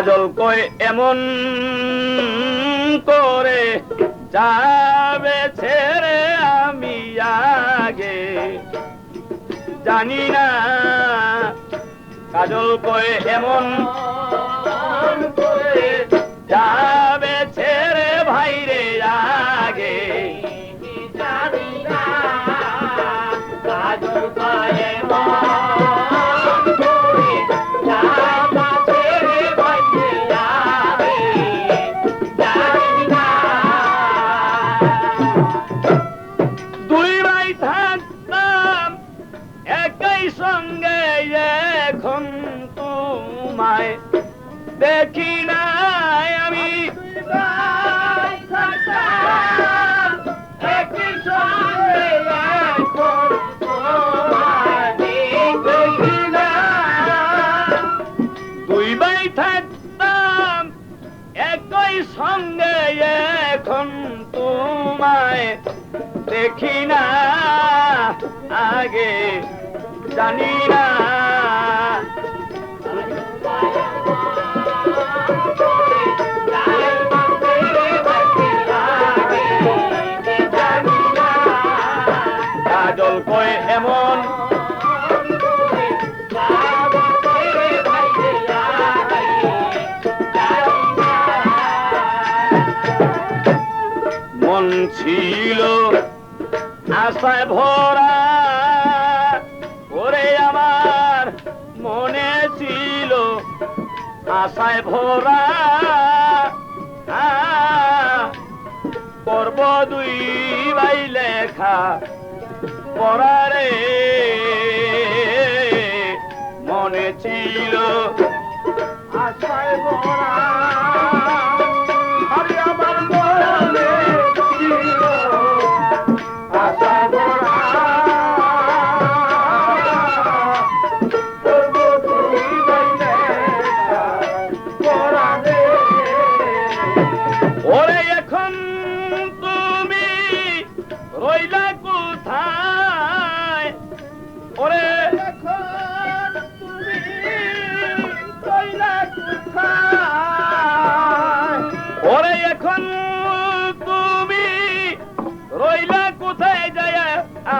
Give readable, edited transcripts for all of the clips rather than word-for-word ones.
কাজল কয় এমন করে যাবে ছেড়ে আমি আগে জানি না। কাজল কয় এমন করে যাবে ছেড়ে ভাইরে আগে জানি না। কাজল কয় এমন করে যাবে ছেড়ে ভাইরে আগে জানি না। দুই ভাই থাকতাম একই সঙ্গে এখন তোমায় দেখি নাই আমি। একই সঙ্গে এখন তোমায় দেখি না। দুই ভাই থাকতাম একই সঙ্গে এখন তোমায় দেখি না আগে জানি না। কাজল কয় এমন মন ছিল আশায় ভরা ওরে আমার মনে ছিল আশায় ভরা করব দুই ভাই লেখা পড়ারে মনে ছিল আশায় ভরা আরে আমার মনে ছিল আশায় ভরা করব দুই ভাই লেখা পড়ারে। ওরে এখন তুমি রইলা কোথায়? ওরে এখন তুমি রইলা কোথায়? ওরে এখন তুমি রইলা কোথায় যায়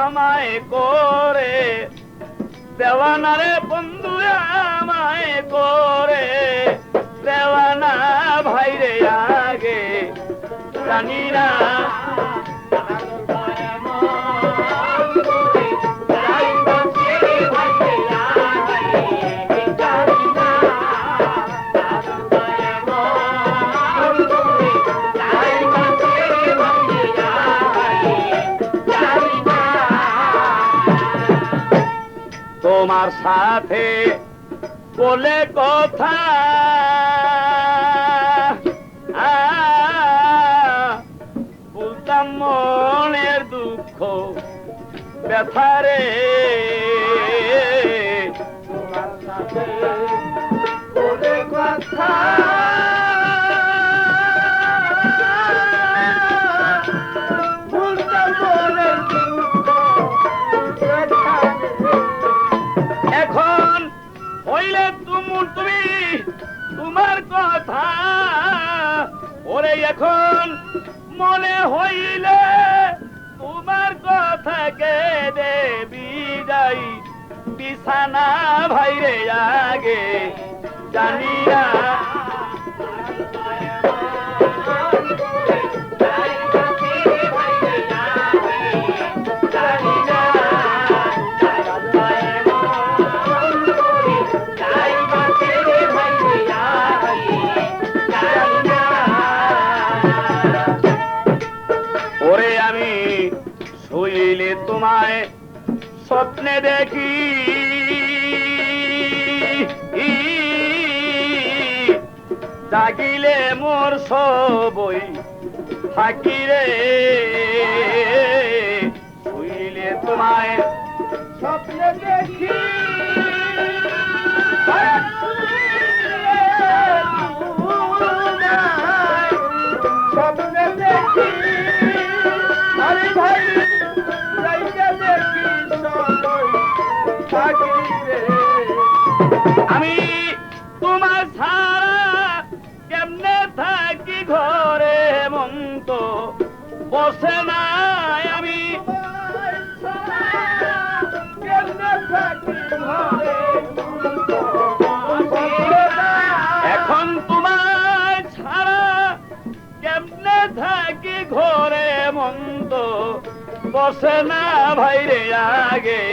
আমায় করে দেওয়ানা রে বন্ধু আমায় করে দেওয়ানা ভাইরে আগে জানি না। তোমার সাথে বলে কথা বলতাম মনের দুঃখ ব্যথারে। তোমার সাথে বলে কথা বলতাম মনের দুঃখ এখন হইলে তুমি তোমার কথা ওরে এখন মনে হইলে তোমার কথা কে দেবি যাই বিছানা ভাইরে আগে জানি না। ওরে আমি শুইলে তোমায় স্বপ্নে দেখি জাগিলে মোর সবই থাকি রে। শুইলে তোমায় স্বপ্নে দেখি স্বপ্নে দেখি আরে ভাই দেখি সবই থাকি রে। আমি তোমার ছাড়া না আমি কেমনে থাকি ঘরে এখন তোমায় ছাড়া কেমনে থাকি ঘরে মন্দ বসে না ভাইরে আগে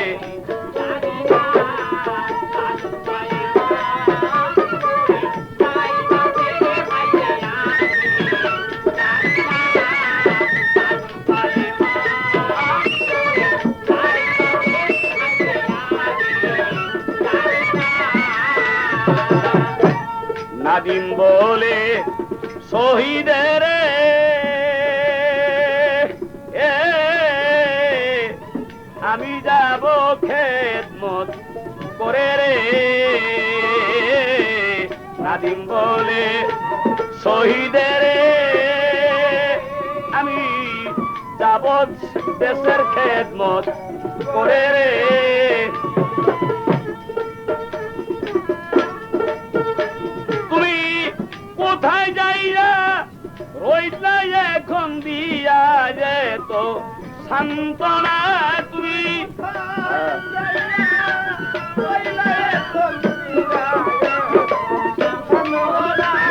নাদিম বলে শহীদের আমি যাব খেদমত করে রে নাদিম বলে শহীদের আমি যাব দেশের খেদমত করে রে কোথায় যাইরা রইলা এখন দিয়া যেত সান্ত্বনা তুমি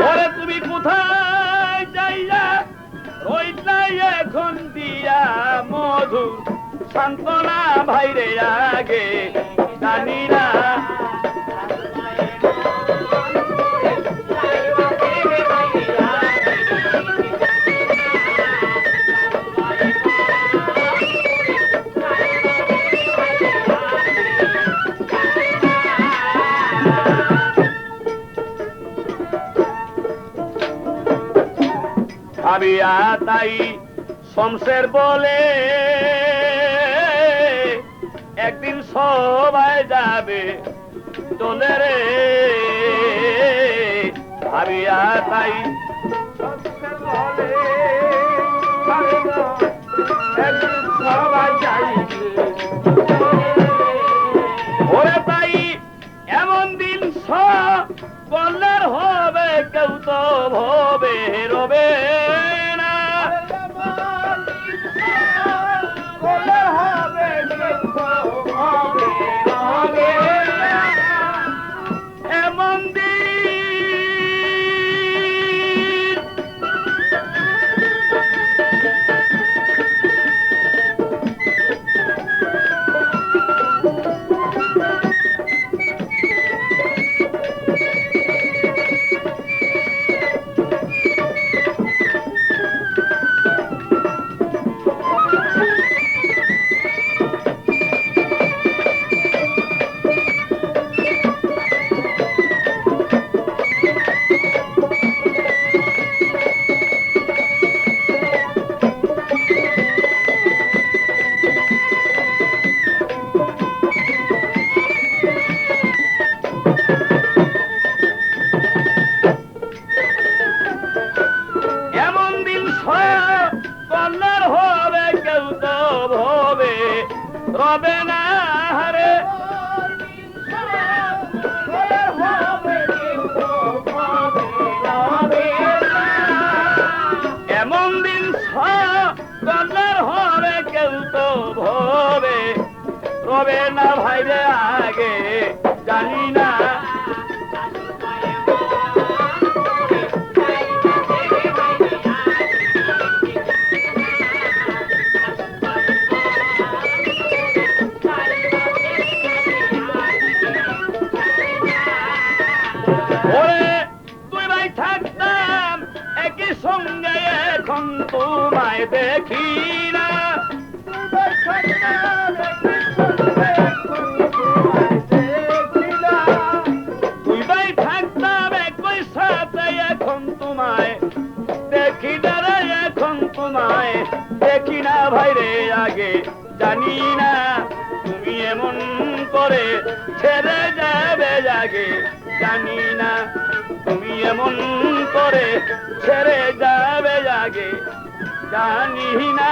ওরে তুমি কোথায় যাইরা রইলা এখন দিয়া মধু সান্ত্বনা ভাইরে আগে জানি না ভাবিয়া তাই শমশের বলে একদিন সবাই যাবে চলে রে ভাবিয়া তাই শমশের বলে একদিন সবাই যাইবে ওরে তাই এমন দিন সকলের হবে কেউ তো ভবে রবে রবে না হারে এমন দিন সকলের হবে কেউ তো ভবে রবে না ভাইরে আগে জানি না সঙ্গে এখন তোমায় দেখি না তুই ভাই থাকতাম একই সাথে এখন তোমায় দেখি না রে এখন তোমায় দেখি না ভাইরে আগে জানি না তুমি এমন করে ছেড়ে যাবে আগে জানি না তুমি এমন করে ছেড়ে যাবে আগে জানি না